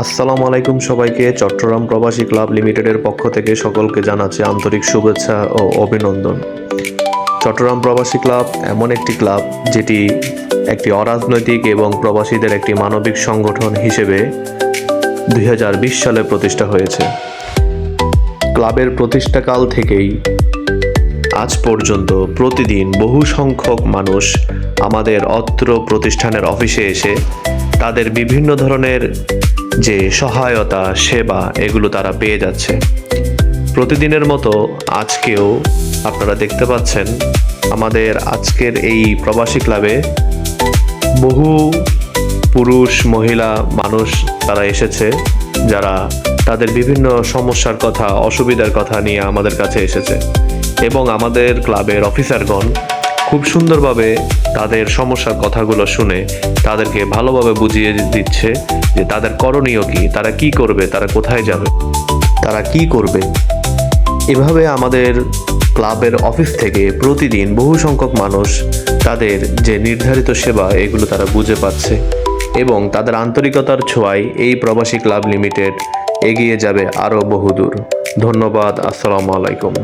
আসসালামু আলাইকুম সবাইকে। চট্টগ্রাম প্রবাসী ক্লাব লিমিটেডের পক্ষ থেকে সকলকে জানাচ্ছি আন্তরিক শুভেচ্ছা ও অভিনন্দন। চট্টগ্রাম প্রবাসী ক্লাব এমন একটি ক্লাব যেটি একটি অরাজনৈতিক এবং প্রবাসীদের একটি মানবিক সংগঠন হিসেবে 2020 সালে প্রতিষ্ঠা হয়েছে। ক্লাবের প্রতিষ্ঠাকাল থেকেই আজ পর্যন্ত প্রতিদিন বহু সংখ্যক মানুষ আমাদের অত্র প্রতিষ্ঠানের অফিসে এসে তাদের বিভিন্ন ধরনের যে সহায়তা সেবা এগুলো তারা পেয়ে যাচ্ছে। প্রতিদিনের মতো আজকেও আপনারা দেখতে পাচ্ছেন আমাদের আজকের এই প্রবাসী ক্লাবে বহু পুরুষ মহিলা মানুষ তারা এসেছে, যারা তাদের বিভিন্ন সমস্যার কথা অসুবিধার কথা নিয়ে আমাদের কাছে এসেছে এবং আমাদের ক্লাবের অফিসারগণ খুব সুন্দরভাবে তাদের সমস্যার কথাগুলো শুনে তাদেরকে ভালোভাবে বুঝিয়ে দিচ্ছে যে তাদের করণীয় কি, তারা কি করবে, তারা কোথায় যাবে, তারা কি করবে। এভাবে আমাদের ক্লাবের অফিস থেকে প্রতিদিন বহু সংখ্যক মানুষ তাদের যে নির্ধারিত সেবা এগুলো তারা বুঝে পাচ্ছে এবং তাদের আন্তরিকতার ছোঁয়ায় এই প্রবাসী ক্লাব লিমিটেড এগিয়ে যাবে আরও বহুদূর। ধন্যবাদ। আসসালামু আলাইকুম।